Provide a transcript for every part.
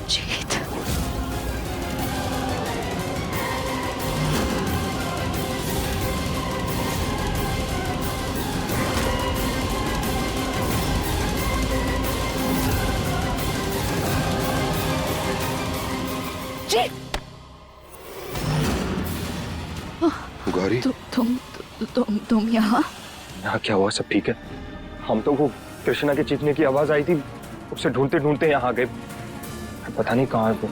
जीत। गौरी, तुम यहाँ? यहाँ क्या हुआ? सब ठीक है? हम तो वो कृष्णा के चीखने की आवाज आई थी, उसे ढूंढते ढूंढते यहाँ आ गए। पता नहीं कहाँ है वो।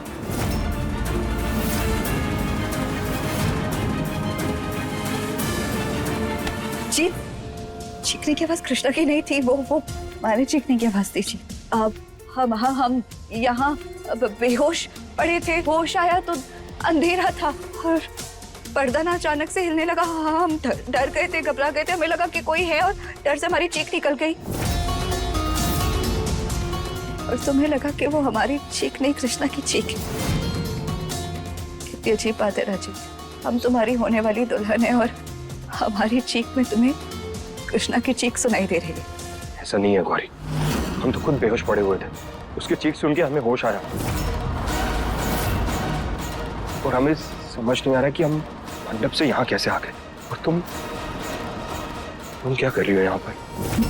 जी, चीखने की आवाज कृष्णा की नहीं थी, वो हमारे चीखने की आवाज थी जी। अब हम यहाँ बेहोश पड़े थे, होश आया तो अंधेरा था और पर्दा ना अचानक से हिलने लगा। हम डर गए थे, घबरा गए थे, हमें लगा कि कोई है और डर से हमारी चीख निकल गई। और तुम्हें लगा कि वो हमारी चीख नहीं, कृष्णा की चीख। कितनी अजीब बात है राजी, हम तुम्हारी होने वाली दुल्हन है और हमारी चीख में तुम्हें कृष्णा की चीख सुनाई दे रही है। ऐसा नहीं है गौरी, हम तो खुद बेहोश पड़े हुए थे, उसकी चीख सुन के हमें होश आया और हमें समझ नहीं आ रहा कि हम मंडप से यहाँ कैसे आ गए। और तुम क्या कर रही हो यहाँ पर?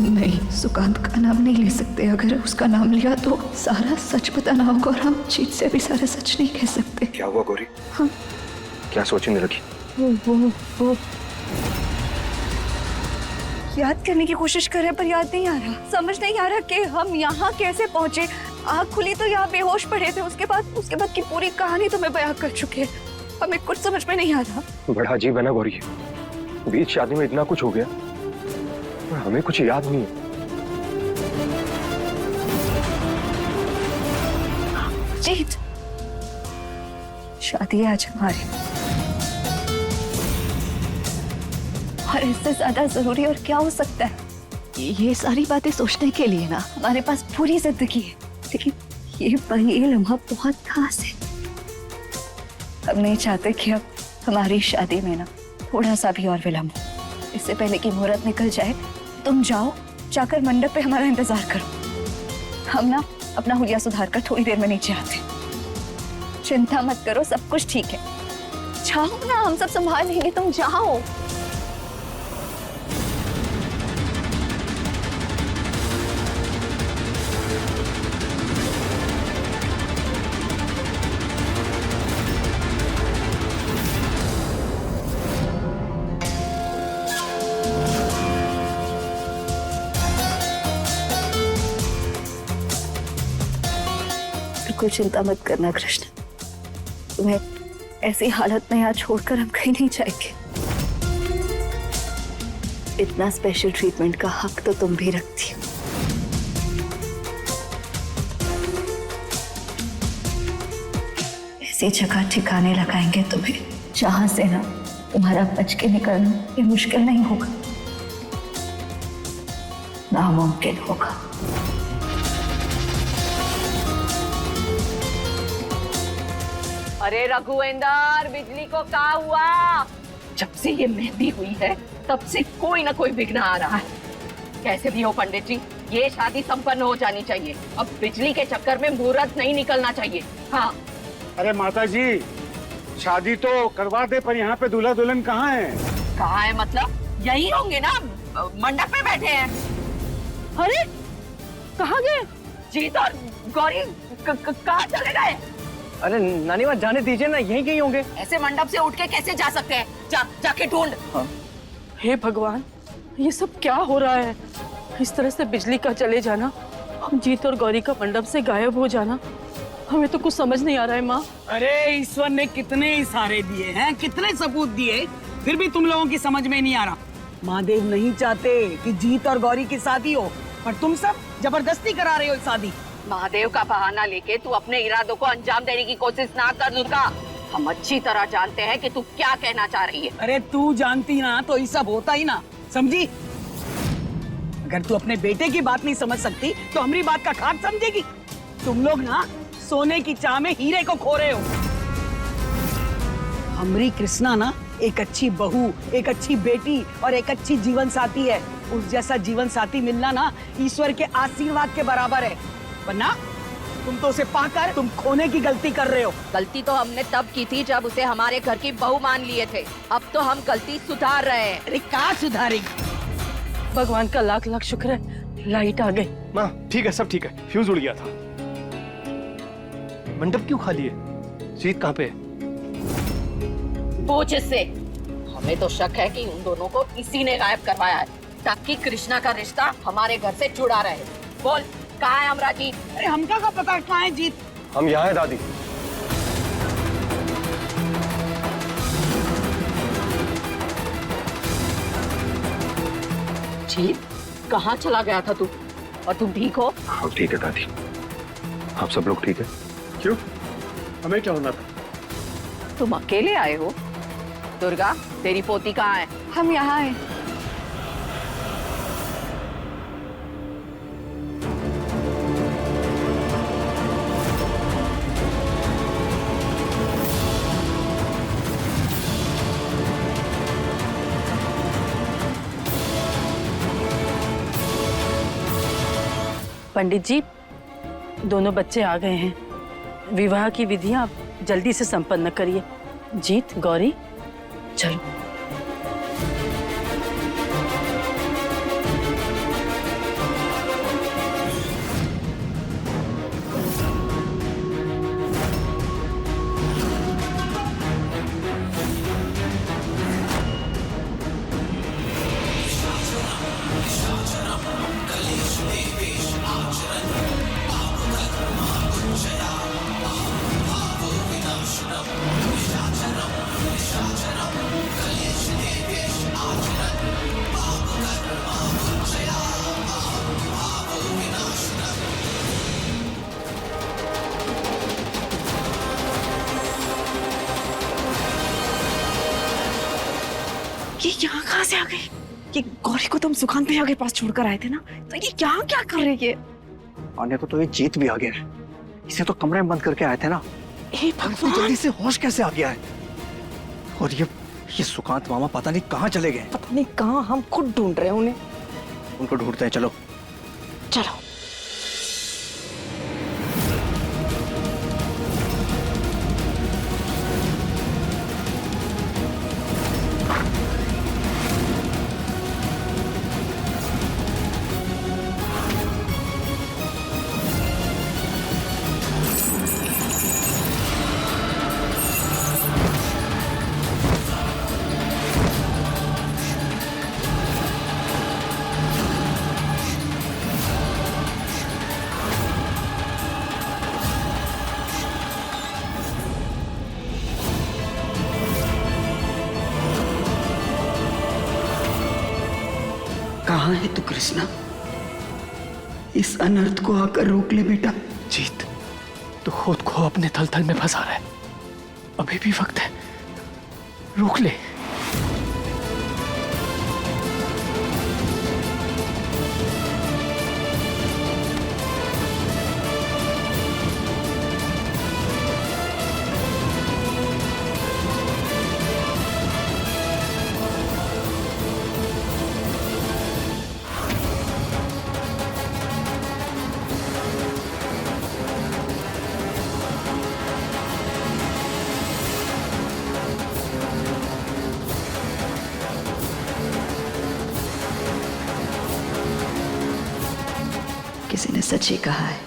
नहीं, सुकांत का नाम नहीं ले सकते। अगर उसका नाम लिया तो सारा सच बताना होगा और हम जीत से भी सारा सच नहीं कह सकते। क्या हुआ गौरी? हाँ, क्या सोचने लगी? वो याद करने की कोशिश कर रहे पर याद नहीं आ रहा। समझ नहीं आ रहा कि हम यहाँ कैसे पहुंचे। आँख खुली तो यहाँ बेहोश पड़े थे, उसके बाद की पूरी कहानी तुम्हें बयां कर चुके हैं। हमें कुछ समझ में नहीं आ रहा। बड़ा अजीब है ना गौरी, बीच शादी में इतना कुछ हो गया और हमें कुछ याद नहीं है। जीत, शादी है आज हमारी और इससे ज्यादा जरूरी और क्या हो सकता है? ये सारी बातें सोचने के लिए ना हमारे पास पूरी जिंदगी है, लेकिन ये लम्हा बहुत खास है। हम नहीं चाहते कि अब हमारी शादी में ना थोड़ा सा भी और विलंब हो। इससे पहले कि मुहूर्त निकल जाए तुम जाकर मंडप पे हमारा इंतजार करो। हम ना अपना हुलिया सुधार कर थोड़ी देर में नीचे आते। चिंता मत करो, सब कुछ ठीक है। जाओ ना, हम सब संभाल लेंगे, तुम जाओ। बिल्कुल चिंता मत करना कृष्ण, तुम्हें ऐसी हालत में यहाँ छोड़कर हम कहीं नहीं जाएंगे। इतना स्पेशल ट्रीटमेंट का हक तो तुम भी रखती हो। ऐसी जगह ठिकाने लगाएंगे तुम्हें जहां से ना तुम्हारा बच के निकलना ये मुश्किल नहीं होगा, नामुमकिन होगा। अरे रघुवेंद्र, बिजली को क्या हुआ? जब से ये मेहंदी हुई है तब से कोई ना कोई विघ्न आ रहा है। कैसे भी हो पंडित जी, ये शादी संपन्न हो जानी चाहिए। अब बिजली के चक्कर में मुहूर्त नहीं निकलना चाहिए। हाँ। अरे माता जी, शादी तो करवा दे पर यहाँ पे दूल्हा दुल्हन कहाँ है? कहाँ है मतलब? यही होंगे ना, मंडप पे बैठे हैं। अरे कहाँ गए जीत और गौरी? कहाँ चले गए? अरे नानी माँ, जाने दीजिए ना, यहीं कहीं होंगे। ऐसे मंडप से उठ के कैसे जा सकते हैं? जाके ढूंढ। हाँ। हे भगवान, ये सब क्या हो रहा है? इस तरह से बिजली का चले जाना, हम जीत और गौरी का मंडप से गायब हो जाना, हमें तो कुछ समझ नहीं आ रहा है माँ। अरे ईश्वर ने कितने इशारे दिए हैं, कितने सबूत दिए, फिर भी तुम लोगों की समझ में नहीं आ रहा। महादेव नहीं चाहते कि जीत और गौरी की शादी हो, पर तुम सब जबरदस्ती करा रहे हो शादी। महादेव का बहाना लेके तू अपने इरादों को अंजाम देने की कोशिश ना कर दुर्गा। हम अच्छी तरह जानते हैं कि तू क्या कहना चाह रही है। अरे तू जानती ना तो ये सब होता ही ना, समझी? अगर तू अपने बेटे की बात नहीं समझ सकती तो हमारी बात का खाट समझेगी? तुम लोग ना सोने की चाह में हीरे को खो रहे हो। हमारी कृष्णा ना एक अच्छी बहू, एक अच्छी बेटी और एक अच्छी जीवन साथी है। उस जैसा जीवन साथी मिलना ना ईश्वर के आशीर्वाद के बराबर है, वरना तुम तो उसे पाकर तुम खोने की गलती कर रहे हो। गलती तो हमने तब की थी जब उसे हमारे घर की बहू मान लिए थे। अब तो हम गलती सुधार रहे हैं। अरे कहाँ सुधारेगी? भगवान का लाख लाख शुक्र है लाइट आ गई। माँ ठीक है, सब ठीक है, फ्यूज उड़ गया था। मंडप क्यों खाली है? जीत कहाँ पे है? पूछ इससे। हमें तो शक है कि उन दोनों को इसी ने गायब करवाया है ताकि कृष्णा का रिश्ता हमारे घर से जुड़ा रहे। बोल कहाँ है अमराजी? अरे हमका का पता कहाँ है जीत? हम यहाँ है दादी। जीत कहाँ चला गया था तू? और तुम ठीक हो? हाँ ठीक है दादी, आप सब लोग ठीक है? क्यों, हमें क्या होना था? तुम अकेले आए हो? दुर्गा तेरी पोती कहाँ है? हम यहाँ हैं। पंडित जी, दोनों बच्चे आ गए हैं। विवाह की विधियां आप जल्दी से संपन्न करिए। जीत, गौरी, चलो। ये यहाँ कहाँ से आ गई? ये गौरी को तुम सुखान भैया के पास छोड़कर आए थे ना, तो ये यहाँ क्या कर रही है? आने को तो ये जीत भी आ गया है। इसे तो कमरे में बंद करके आए थे ना। हे इतनी भगवान, जल्दी से होश कैसे आ गया है? और ये सुकांत मामा पता नहीं कहाँ चले गए। पता नहीं कहाँ, हम खुद ढूंढ रहे हैं उन्हें। उनको ढूंढते हैं, चलो। चलो। कहाँ है तू कृष्णा? इस अनर्थ को आकर रोक ले बेटा। जीत, तो खुद को अपने थल में फंसा रहा है। अभी भी वक्त है, रोक ले। किसी ने सच ही कहा है,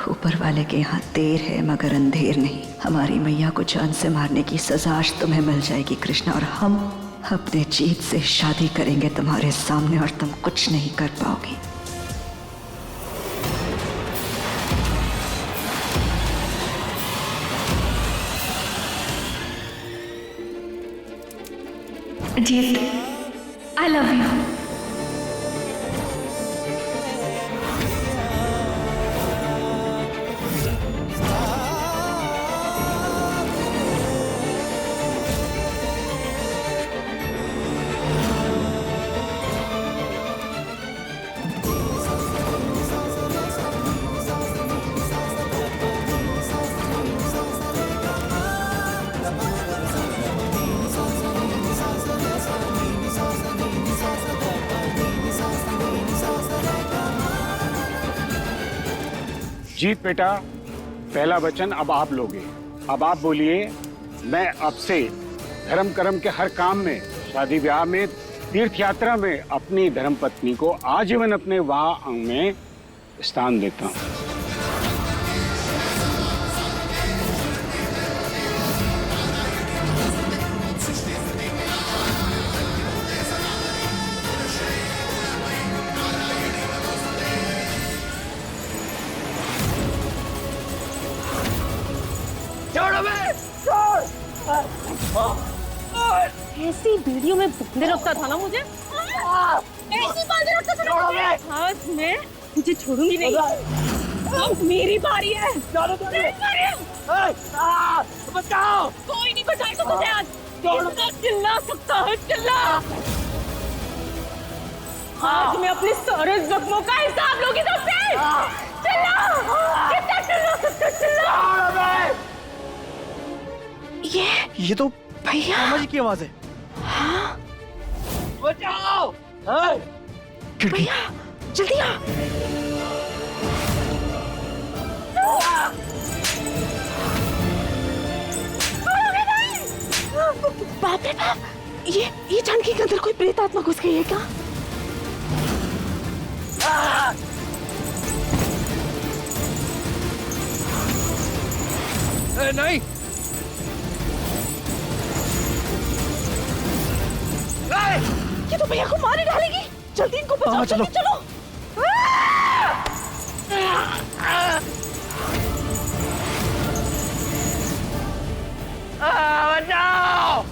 ऊपर वाले के यहाँ देर है मगर अंधेर नहीं। हमारी मैया को जान से मारने की सजा आज तुम्हें मिल जाएगी कृष्णा, और हम अपने जीत से शादी करेंगे तुम्हारे सामने और तुम कुछ नहीं कर पाओगी। जीत, आई लव यू। जीत बेटा, पहला वचन अब आप लोगे। अब आप बोलिए, मैं अब से धर्म कर्म के हर काम में, शादी ब्याह में, तीर्थ यात्रा में अपनी धर्म पत्नी को आजीवन अपने वाह में स्थान देता हूँ। ऐसी वीडियो में बंदे रखता था ना मुझे, ऐसी बंदे रखता था ना मुझे। आज मैं तुझे छोड़ूंगी नहीं। अब मेरी बारी है। मेरी बारी है। बचाओ। कोई नहीं बचाएगा तुझे आज। इतना चिल्ला सकता है, चिल्ला। आज मैं अपने सारे जख्मों का हिसाब लूंगी तुझसे। चिल्ला। कितना चिल्ला सकता, चिल्ला। ये तो भैया मामा जी की आवाज है। बचाओ। खिड़की। भैया जल्दी आ। बाप रे बाप, ये जानकी के अंदर कोई प्रेत आत्मा घुस गई है क्या? नहीं, ये तो भैया को मार ही डालेगी। जल्दी इनको बचाओ। हाँ, चलो। जल्दी चलो। बचाओ।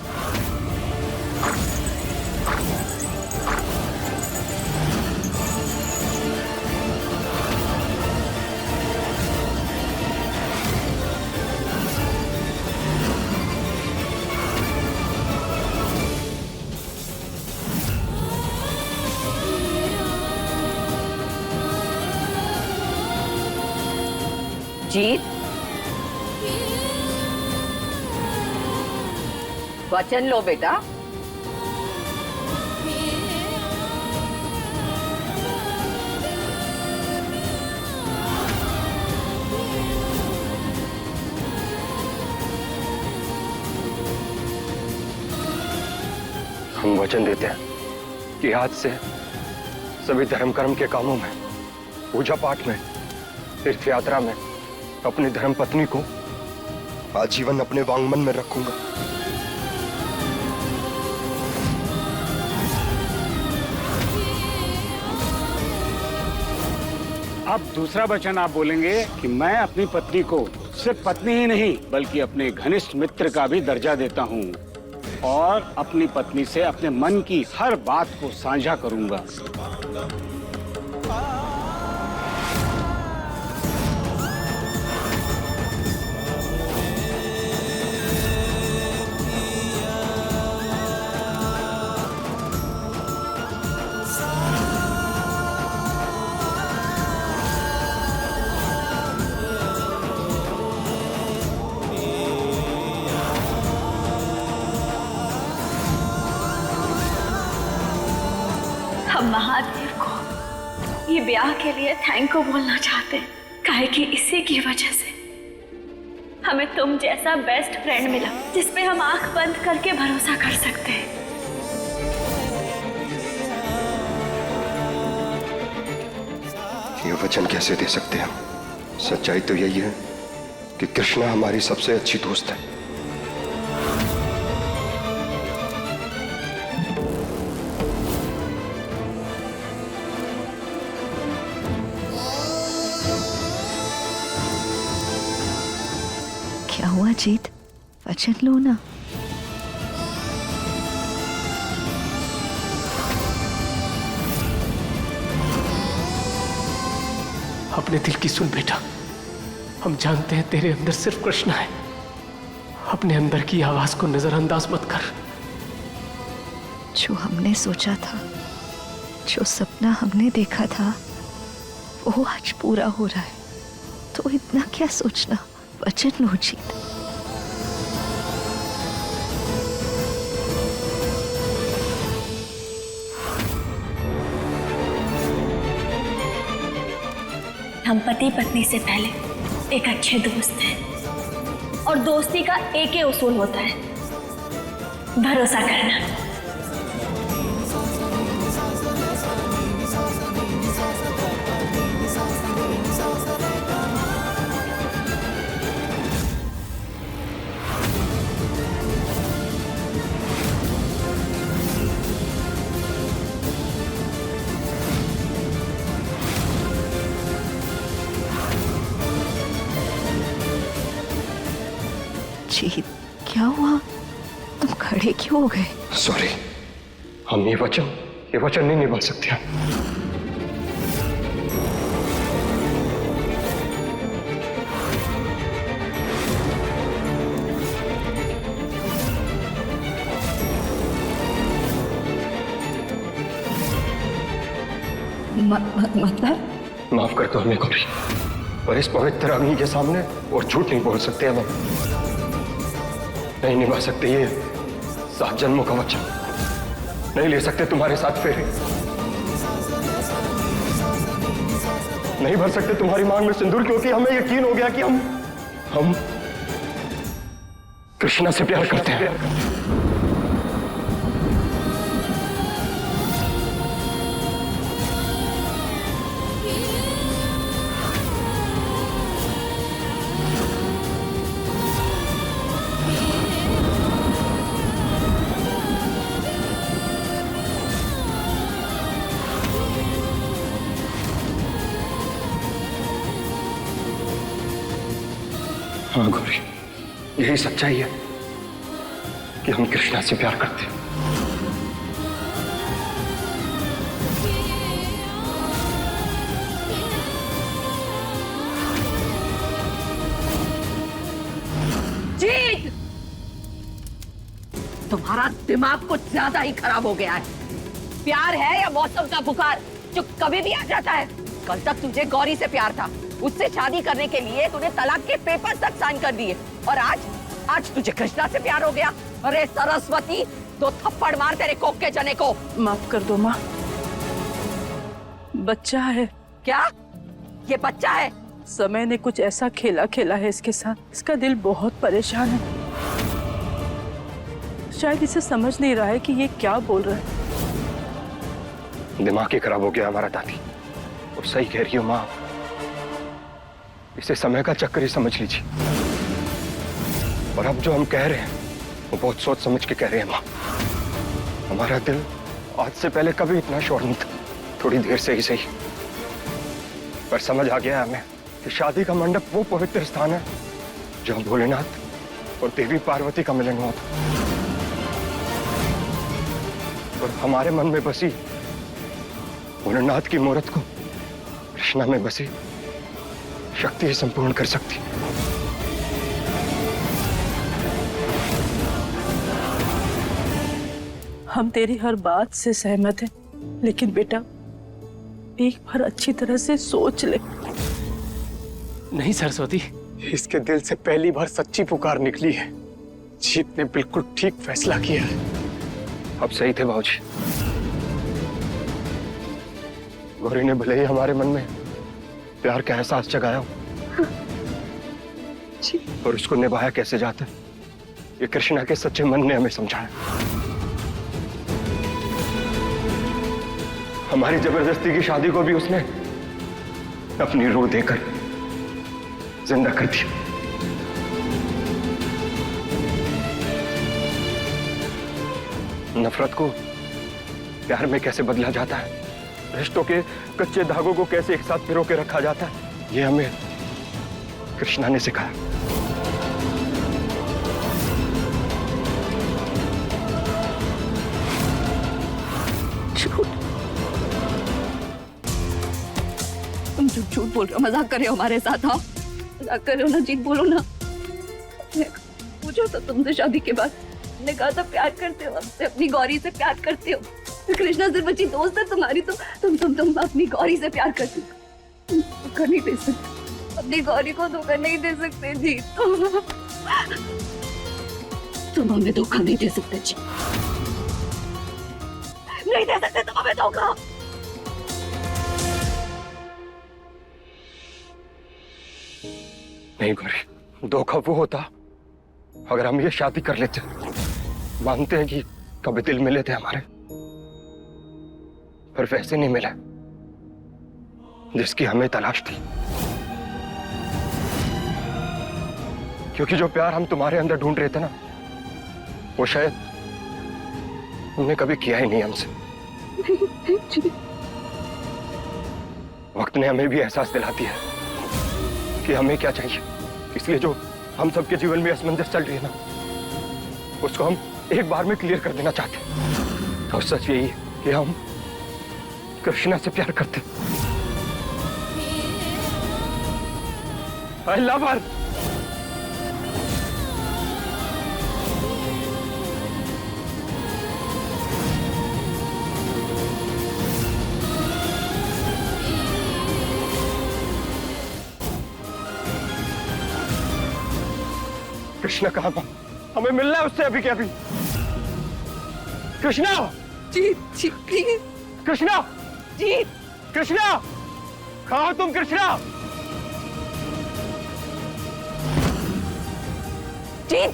जीत, वचन लो बेटा। हम वचन देते हैं कि आज से सभी धर्म कर्म के कामों में, पूजा पाठ में, तीर्थ यात्रा में अपनी धर्म पत्नी को आजीवन अपने वांगमन में रखूंगा। अब दूसरा वचन आप बोलेंगे कि मैं अपनी पत्नी को सिर्फ पत्नी ही नहीं बल्कि अपने घनिष्ठ मित्र का भी दर्जा देता हूँ और अपनी पत्नी से अपने मन की हर बात को साझा करूंगा। हम महादेव को ये ब्याह के लिए थैंक यू बोलना चाहते हैं, काहे कि इसी की वजह से हमें तुम जैसा बेस्ट फ्रेंड मिला जिस पे हम आंख बंद करके भरोसा कर सकते हैं। ये वचन कैसे दे सकते हैं? सच्चाई तो यही है कि कृष्णा हमारी सबसे अच्छी दोस्त है। क्या हुआ जीत, वचन लो ना। अपने दिल की सुन बेटा, हम जानते हैं तेरे अंदर सिर्फ कृष्णा है। अपने अंदर की आवाज को नजरअंदाज मत कर। जो हमने सोचा था, जो सपना हमने देखा था, वो आज पूरा हो रहा है, तो इतना क्या सोचना। वचन लो जीत। हम पति पत्नी से पहले एक अच्छे दोस्त हैं और दोस्ती का एक ही उसूल होता है, भरोसा करना। जीत, क्या हुआ? तुम खड़े क्यों हो गए? सॉरी, हम ये वचन नहीं निभा सकते हम। मतलब? माफ कर दो हमें गौरी, पर इस पवित्र अग्नि के सामने और झूठ नहीं बोल सकते हम। नहीं निभा सकते ये 7 जन्मों का वचन, नहीं ले सकते तुम्हारे साथ फेरे, नहीं भर सकते तुम्हारी मांग में सिंदूर, क्योंकि हमें यकीन हो गया कि हम कृष्णा से प्यार करते हैं। हाँ गौरी, यही सच्चाई है कि हम कृष्णा से प्यार करते हैं। जीत, तुम्हारा दिमाग कुछ ज्यादा ही खराब हो गया है। प्यार है या मौसम का बुखार जो कभी भी आ जाता है? कल तक तुझे गौरी से प्यार था, उससे शादी करने के लिए तूने तलाक के पेपर तक साइन कर दिए, और आज तुझे कृष्णा से प्यार हो गया। अरे सरस्वती, 2 थप्पड़ मार तेरे कोक के चने को। माफ कर दो माँ, बच्चा है। क्या ये बच्चा है? समय ने कुछ ऐसा खेला है इसके साथ, इसका दिल बहुत परेशान है। शायद इसे समझ नहीं रहा है कि ये क्या बोल रहा है। दिमाग ही खराब हो गया हमारा दादी, और सही कह रही हो माँ, इसे समय का चक्कर ही समझ लीजिए। और अब जो हम कह रहे हैं वो बहुत सोच समझ के कह रहे हैं माँ। हमारा दिल आज से पहले कभी इतना शोर नहीं था, थोड़ी देर से ही सही, पर समझ आ गया हमें कि शादी का मंडप वो पवित्र स्थान है जहाँ भोलेनाथ और देवी पार्वती का मिलन हुआ था। और हमारे मन में बसी भोलेनाथ की मूर्त को कृष्णा में बसी शक्ति ही संपूर्ण कर सकती। हम तेरी हर बात से सहमत हैं, लेकिन बेटा एक बार अच्छी तरह से सोच ले। नहीं सरस्वती, इसके दिल से पहली बार सच्ची पुकार निकली है। जीत ने बिल्कुल ठीक फैसला किया है। अब सही थे बाबूजी, गौरी ने भले ही हमारे मन में प्यार का एहसास जगाया और उसको निभाया कैसे जाता है, ये कृष्णा के सच्चे मन ने हमें समझाया। हमारी जबरदस्ती की शादी को भी उसने अपनी रूह देकर जिंदा कर दिया। नफरत को प्यार में कैसे बदला जाता है, रिश्तों के कच्चे धागों को कैसे एक साथ पिरो के रखा जाता है, ये हमें कृष्णा ने सिखाया। तुम झूठ बोल रहे हो, मजाक कर रहे हो हमारे साथ। हाँ, मजाक कर रहे हो ना जीत, बोलो ना। पूछो तो तुमसे शादी के बाद, ने कहा था प्यार करते हो हमसे, अपनी गौरी से प्यार करते हो। कृष्णा सिर्फ अच्छी दोस्त है तुम्हारी, तो तुम अपनी गौरी से प्यार करते हो। धोखा नहीं दे सकते, अपनी गौरी को धोखा नहीं दे सकते जी। तुम हमें धोखा नहीं दे सकते जी, नहीं दे सकते तुम हमें धोखा। नहीं गौरी, धोखा वो होता अगर हम ये शादी कर लेते। मानते हैं कि कभी दिल मिले थे हमारे, पर वैसे नहीं मिले जिसकी हमें तलाश थी। क्योंकि जो प्यार हम तुम्हारे अंदर ढूंढ रहे थे ना, वो शायद हमने कभी किया ही नहीं हमसे। वक्त ने हमें भी एहसास दिला दिया कि हमें क्या चाहिए। इसलिए जो हम सबके जीवन में असमंजस चल रही है ना, उसको हम एक बार में क्लियर कर देना चाहते हैं। और सच यही है कि हम कृष्णा से प्यार करते। I love her. कृष्णा कहाँ पर? हमें मिलना है उससे अभी के अभी। कृष्णा! जी प्लीज। कृष्णा! जी कृष्णा! कहाँ हो तुम कृष्णा? जीत।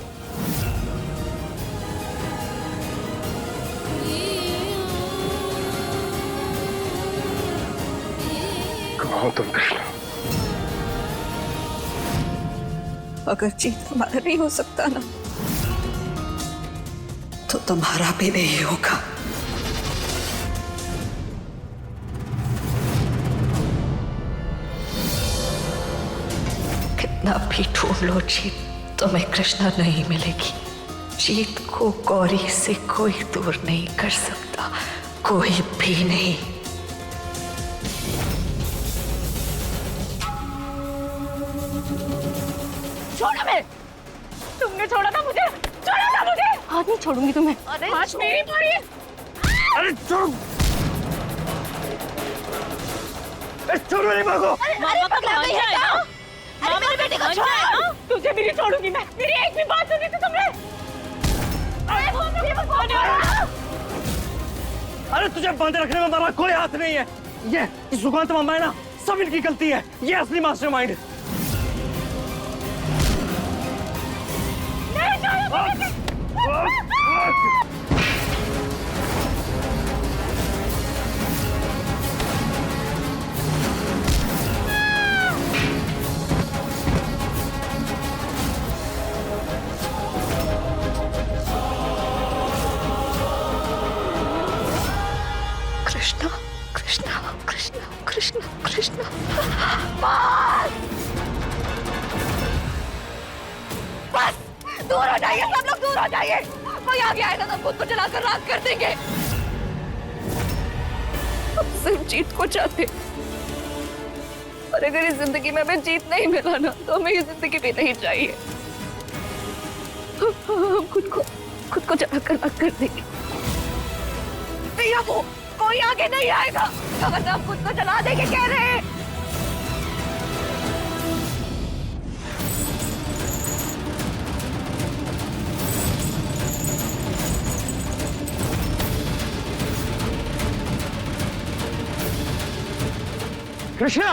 कहाँ हो तुम कृष्णा? अगर जीत हमारा नहीं हो सकता ना, तो तुम्हारा भी नहीं होगा। कितना भी ढूंढ लो जीत, तुम्हें कृष्णा नहीं मिलेगी। जीत को गौरी से कोई दूर नहीं कर सकता, कोई भी नहीं। छोड़ा मैं, तुमने छोड़ा था मुझे, छोड़ा था मुझे। आज नहीं छोड़ूंगी तुम्हें। आज मेरी बारी है। अरे छोड़ो! छोड़ो नहीं माँ को। मामा का मान जाए ना, मामा मेरे बेटे को छोड़। तुझे भी नहीं छोड़ूंगी मैं। मेरी एक भी बात सुनी थी तुमने? अरे तुझे बांधे रखने में हमारा कोई हाथ नहीं है। ये सुकांत मामा है ना, सब इनकी गलती है। ये असली मास्टरमाइंड। कृष्णा कृष्णा कृष्णा कृष्णा कृष्णा। बस दूर हो जाइए, सब लोग दूर हो जाइए। कोई आगे आएगा तो खुद को जलाकर राख कर देंगे। हम सिर्फ जीत को चाहते, और अगर इस जिंदगी में हमें जीत नहीं मिला ना, तो हमें ये जिंदगी भी नहीं चाहिए। हम खुद को जलाकर राख कर देंगे। भैया वो कोई आगे नहीं आएगा, अगर हम खुद को जला देंगे कह रहे हैं। कृष्णा!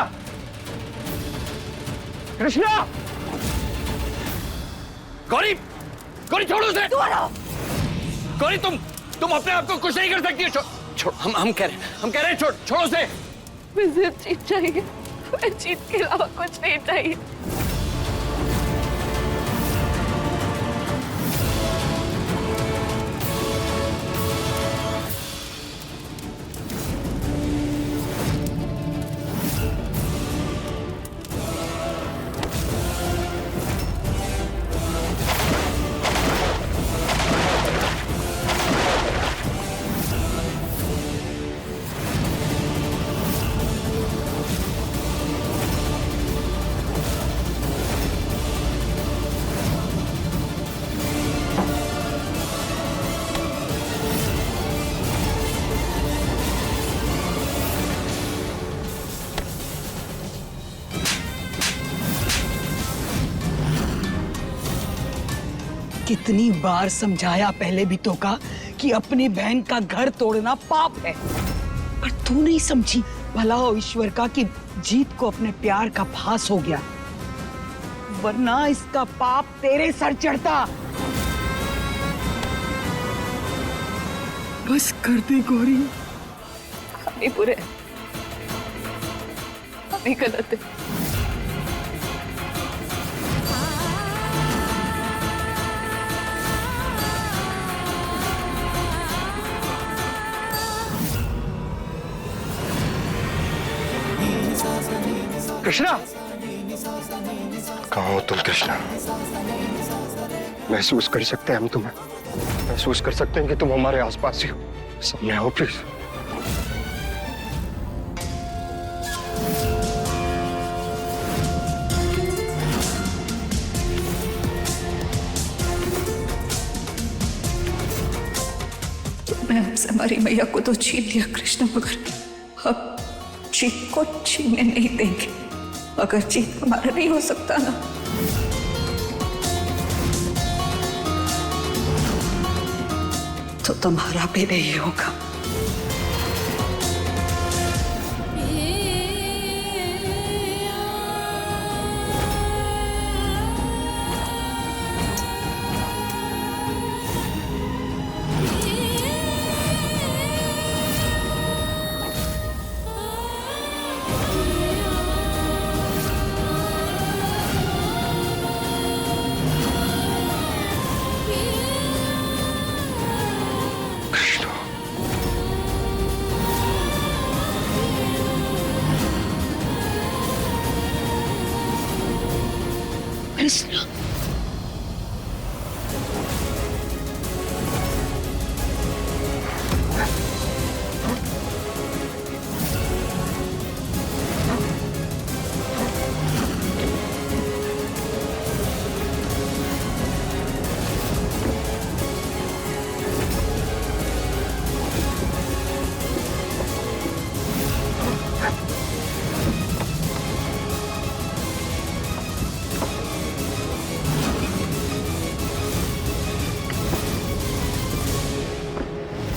कृष्णा! गौरी! गौरी छोड़ो उसे! दूर हो। गौरी तुम अपने आप को कुछ नहीं कर सकती हो। छोड़, हम कह रहे हैं छोड़ो उसे। मुझे जीत चाहिए, मैं जीत के अलावा कुछ नहीं चाहिए। कितनी बार समझाया पहले भी तो का कि अपनी बहन का घर तोड़ना पाप है, पर तू नहीं समझी। भला हो ईश्वर का कि जीत को अपने प्यार का भास हो गया। वरना इसका पाप तेरे सर चढ़ता। बस कर दे गौरी। हम ही बुरे हैं, हम ही गलत है। कृष्णा, कहाँ हो तुम कृष्णा? महसूस कर सकते हैं हम तुम्हें, महसूस कर सकते हैं कि तुम हमारे आसपास ही हो। सामने आओ प्लीज। तुमने हमसे हमारी मैया को तो छीन लिया कृष्ण, मगर अब जीत को छीनने नहीं देंगे। अगर जीत हमारा नहीं हो सकता ना, तो तुम्हारा भी नहीं होगा। कृष्ण,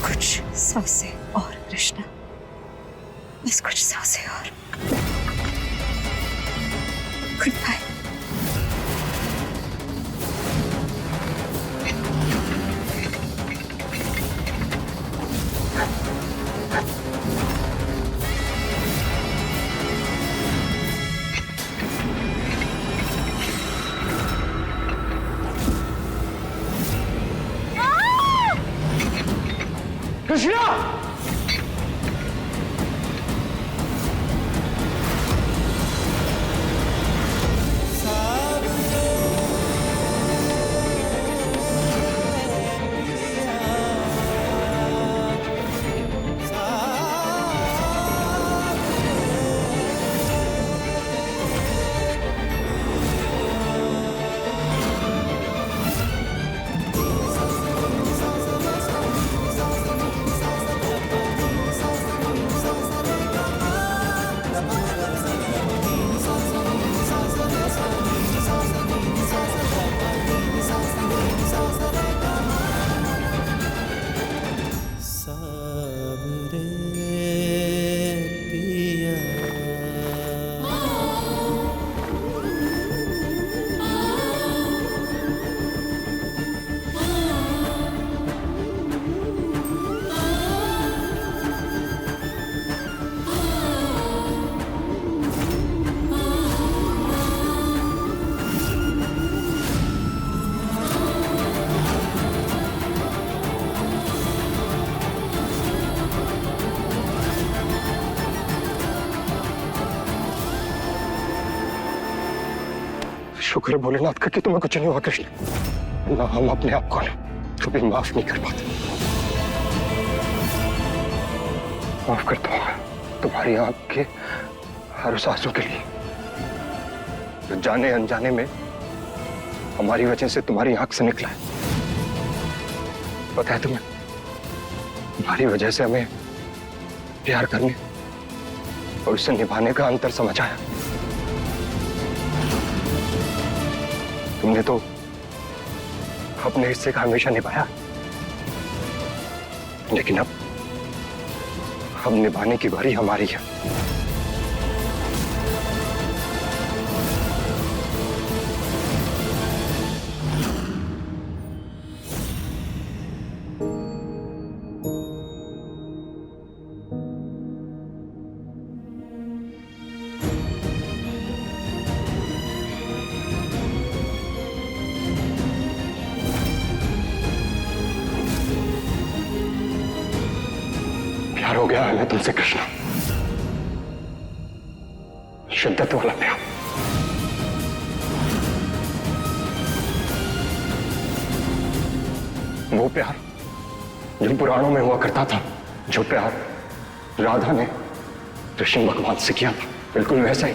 कुछ सांसें और कृष्णा, बस कुछ सांसें और। Good bye. कृष्णा! शुक्र है भोलेनाथ का कि तुम्हें कुछ नहीं हुआ कृष्ण, ना हम अपने आप को कभी माफ नहीं कर पाते। माफ करता हूं मैं तुम्हारी आंख के हर उस आंसू के लिए जो जाने अनजाने में हमारी वजह से तुम्हारी आंख से निकला है। पता है तुम्हें, तुम्हारी वजह से हमें प्यार करने और उसे निभाने का अंतर समझ आया। तुमने तो अपने हिस्से का हमेशा निभाया, लेकिन अब निभाने की बारी हमारी है। प्यार हो गया हमें तुमसे कृष्णा, शिद्दत वाला प्यार। वो प्यार जो पुराणों में हुआ करता था, जो प्यार राधा ने कृष्ण भगवान से किया था, बिल्कुल वैसा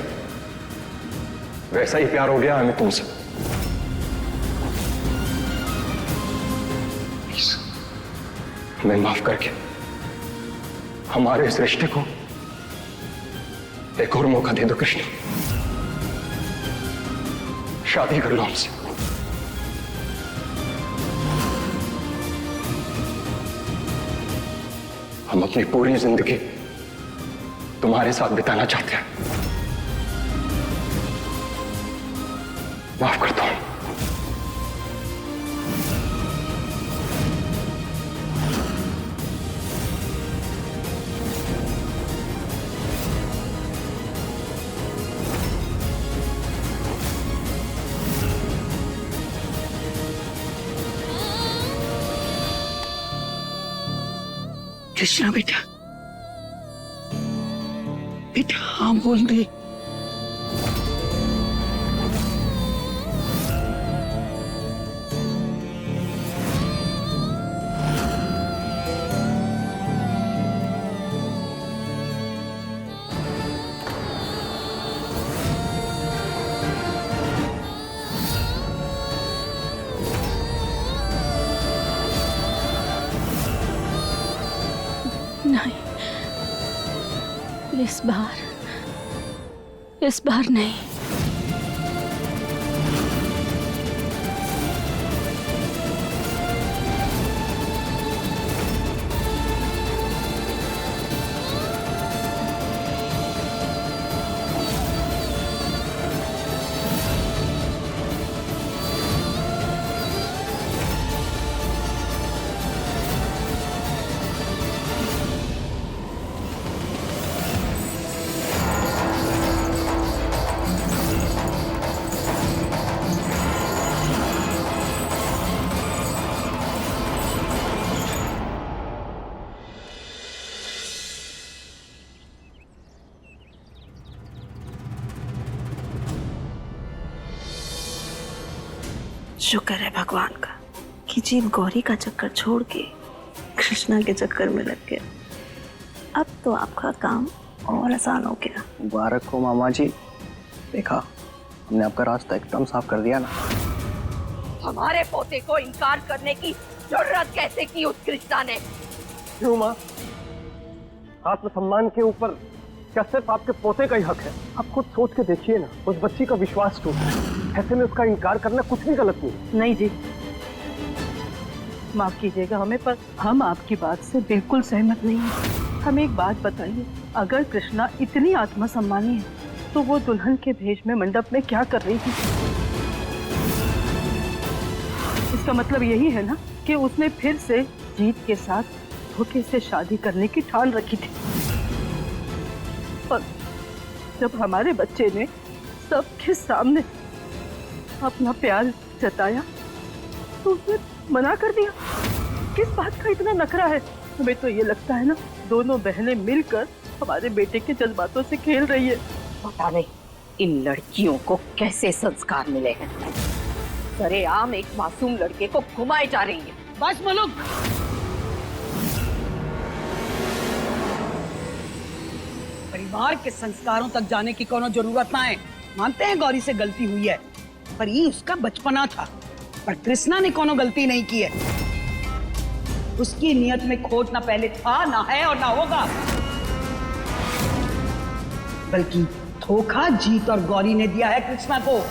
ही प्यार हो गया हमें तुमसे। प्लीज हमें माफ करके हमारे इस रिश्ते को एक और मौका दे दो कृष्ण, शादी कर लो हमसे। हम अपनी पूरी जिंदगी तुम्हारे साथ बिताना चाहते हैं। माफ करता हूं। कृष्णा बेटा, बेटा हाँ बोल दे। नहीं, इस बार नहीं। शुक्र है भगवान का कि जीव गौरी का चक्कर छोड़ के कृष्णा के चक्कर में लग गया। अब तो आपका काम और आसान हो गया। मुबारक हो मामा जी, देखा हमने आपका रास्ता एकदम साफ कर दिया ना। हमारे पोते को इनकार करने की जरूरत कैसे की उस कृष्णा ने? क्यों माँ? आत्मसम्मान के ऊपर क्या सिर्फ आपके पोते का ही हक है? आप खुद सोच के देखिए ना, उस बच्ची का विश्वास टूटा है। ऐसे में उसका इनकार करना कुछ भी गलत नहीं। नहीं जी, माफ कीजिएगा हमें, पर हम आपकी बात से बिल्कुल सहमत नहीं हैं। हमें एक बात बताइए, अगर कृष्णा इतनी आत्मसम्मानी है तो वो दुल्हन के भेष में मंडप में क्या कर रही थी? इसका मतलब यही है ना कि उसने फिर से जीत के साथ धोखे से शादी करने की ठान रखी थी। और जब हमारे बच्चे ने सबके सामने अपना प्यार जताया तो उसने मना कर दिया। किस बात का इतना नखरा है? हमें तो ये लगता है ना दोनों बहनें मिलकर हमारे बेटे के जज्बातों से खेल रही है। पता नहीं इन लड़कियों को कैसे संस्कार मिले हैं। सरेआम एक मासूम लड़के को घुमाए जा रही है। बस मलुक, परिवार के संस्कारों तक जाने की कोनो जरूरत ना है। मानते हैं गौरी से गलती हुई है, पर ये उसका बचपना था। पर कृष्णा ने कोनो गलती नहीं की है। उसकी नियत में खोट ना पहले था, ना है और ना होगा, बल्कि धोखा जीत और गौरी ने दिया है कृष्णा को।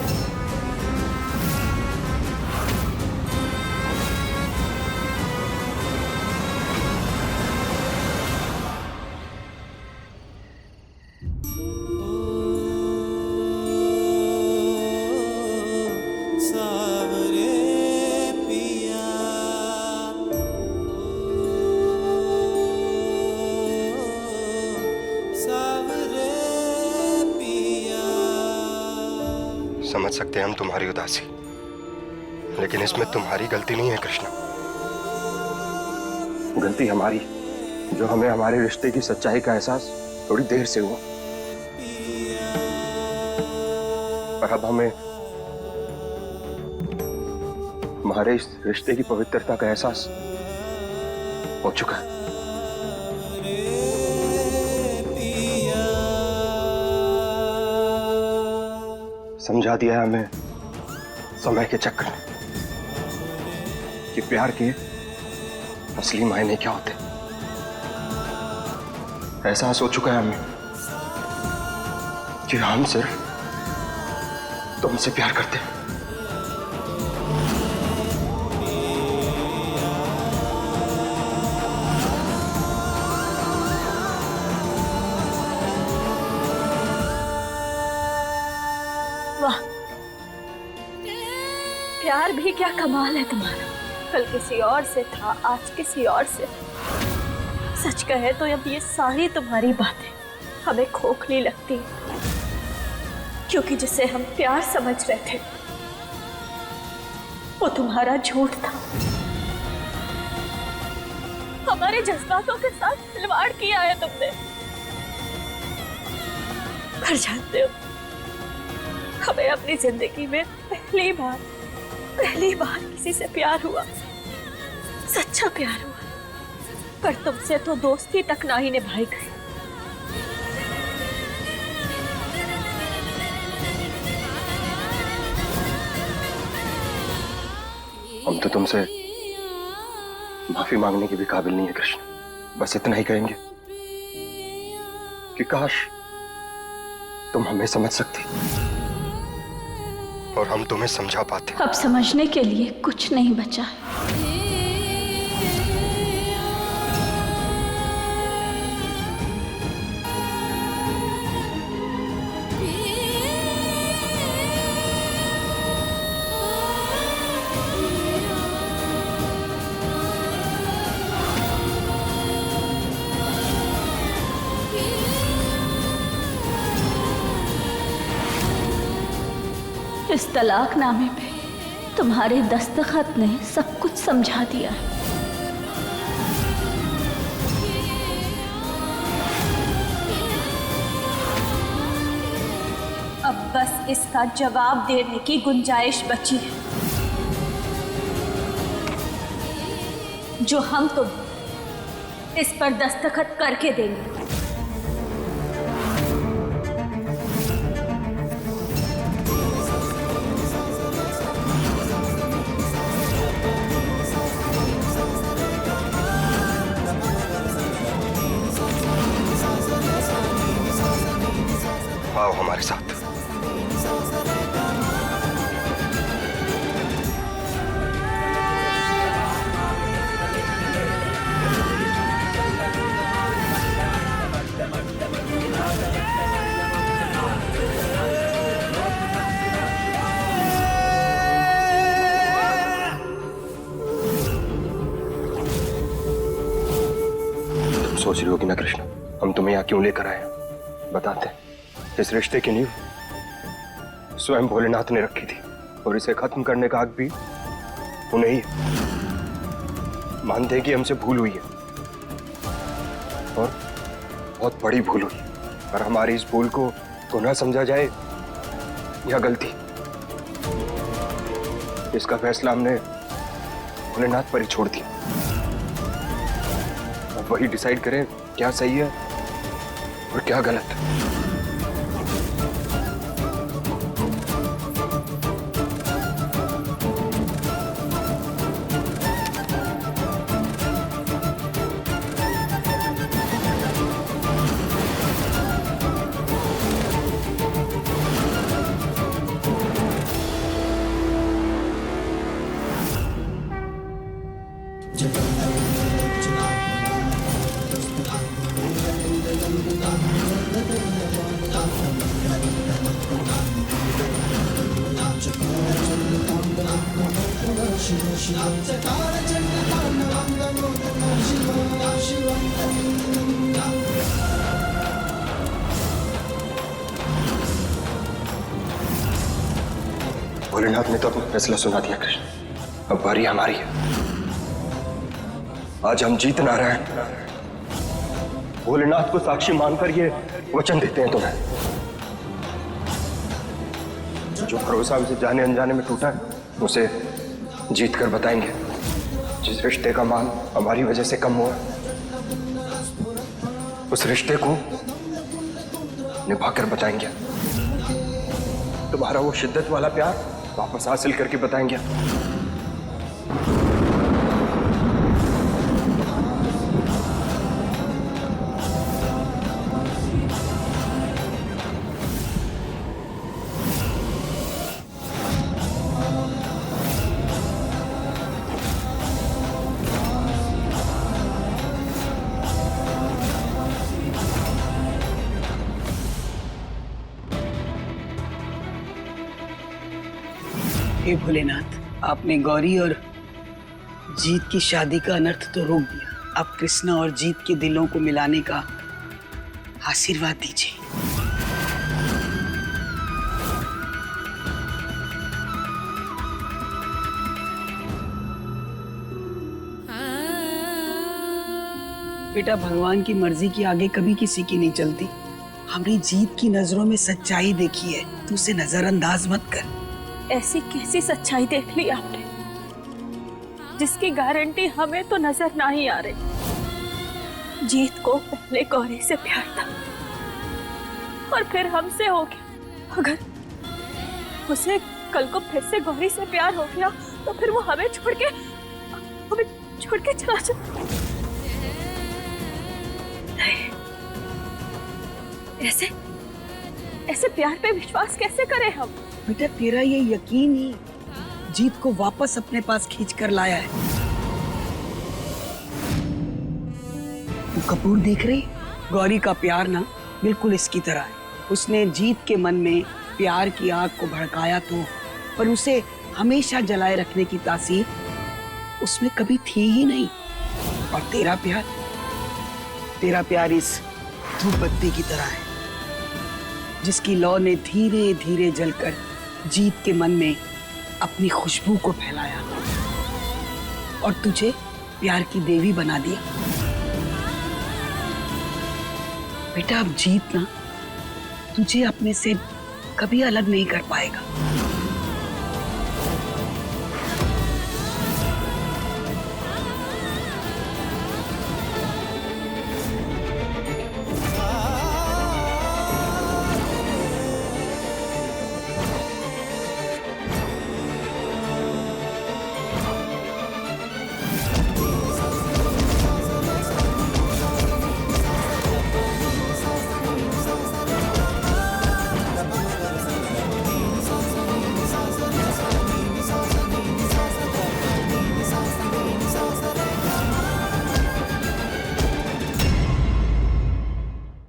समझ सकते हैं हम तुम्हारी उदासी, लेकिन इसमें तुम्हारी गलती नहीं है कृष्णा। गलती हमारी जो हमें हमारे रिश्ते की सच्चाई का एहसास थोड़ी देर से हुआ, पर अब हमें हमारे इस रिश्ते की पवित्रता का एहसास हो चुका है। समझा दिया हमें समय के चक्र ने कि प्यार के असली मायने क्या होते। एहसास हो चुका है हमें कि हम सिर्फ तुमसे प्यार करते हैं। वाह, प्यार भी क्या कमाल है तुम्हारा। कल किसी और से था, आज किसी और से। सच कहे तो अब ये सारी तुम्हारी बातें हमें खोखली लगती है, क्योंकि जिसे हम प्यार समझ रहे थे वो तुम्हारा झूठ था। हमारे जज्बातों के साथ खिलवाड़ किया है तुमने। पर जानते हो, हमें अपनी जिंदगी में पहली बार किसी से प्यार हुआ, सच्चा प्यार हुआ। पर तुमसे तो दोस्ती तक ना ही निभाई गई। हम तो तुमसे माफी मांगने के भी काबिल नहीं है कृष्ण। बस इतना ही कहेंगे कि काश तुम हमें समझ सकती और हम तुम्हें समझा पाते। अब समझने के लिए कुछ नहीं बचा है। इस तलाकनामे पे तुम्हारे दस्तखत ने सब कुछ समझा दिया है। अब बस इसका जवाब देने की गुंजाइश बची है, जो हम तुम इस पर दस्तखत करके देंगे। आओ हमारे साथ। तुम सोच रही होगी ना कृष्ण, हम तुम्हें यहाँ क्यों लेकर आए हैं? बताते हैं। इस रिश्ते की नींव स्वयं भोलेनाथ ने रखी थी और इसे खत्म करने का हक भी उन्हें ही। मानते हैं कि हमसे भूल हुई है और बहुत बड़ी भूल हुई, पर हमारी इस भूल को गुनाह समझा जाए या गलती, इसका फैसला हमने भोलेनाथ पर ही छोड़ दिया। अब वही डिसाइड करें क्या सही है और क्या गलत। भोलेनाथ ने तो अपना फैसला सुना दिया कृष्ण, अब बारी हमारी है। आज हम जीत नारायण भोलेनाथ को साक्षी मानकर ये वचन देते हैं तुम्हें। जो भरोसा हमसे जाने अनजाने में टूटा है उसे जीत कर बताएंगे। जिस रिश्ते का मान हमारी वजह से कम हुआ उस रिश्ते को निभाकर बताएंगे। तुम्हारा वो शिद्दत वाला प्यार वापस हासिल करके बताएंगे। हे भोलेनाथ, आपने गौरी और जीत की शादी का अनर्थ तो रोक दिया। अब कृष्णा और जीत के दिलों को मिलाने का आशीर्वाद दीजिए। बेटा, भगवान की मर्जी की आगे कभी किसी की नहीं चलती। हमने जीत की नजरों में सच्चाई देखी है, तू उसे नजरअंदाज मत कर। ऐसी कैसी सच्चाई देख ली आपने जिसकी गारंटी हमें तो नजर ना ही आ रही। जीत को पहले गौरी से प्यार था और फिर हमसे हो गया। अगर उसे कल को फिर से गौरी से प्यार हो गया तो फिर वो हमें छोड़ के चला जाए। ऐसे प्यार पे विश्वास कैसे करें हम? बेटा, तेरा ये यकीन ही जीत को वापस अपने पास खींच कर लाया है। तू कपूर देख रही? गौरी का प्यार ना बिल्कुल इसकी तरह है। उसने जीत के मन में प्यार की आग को भड़काया तो, पर उसे हमेशा जलाए रखने की तासीर उसमें कभी थी ही नहीं। और तेरा प्यार इस धूप बत्ती की तरह है जिसकी लौ ने धीरे धीरे जलकर जीत के मन में अपनी खुशबू को फैलाया और तुझे प्यार की देवी बना दिया। बेटा, अब जीत ना तुझे अपने से कभी अलग नहीं कर पाएगा।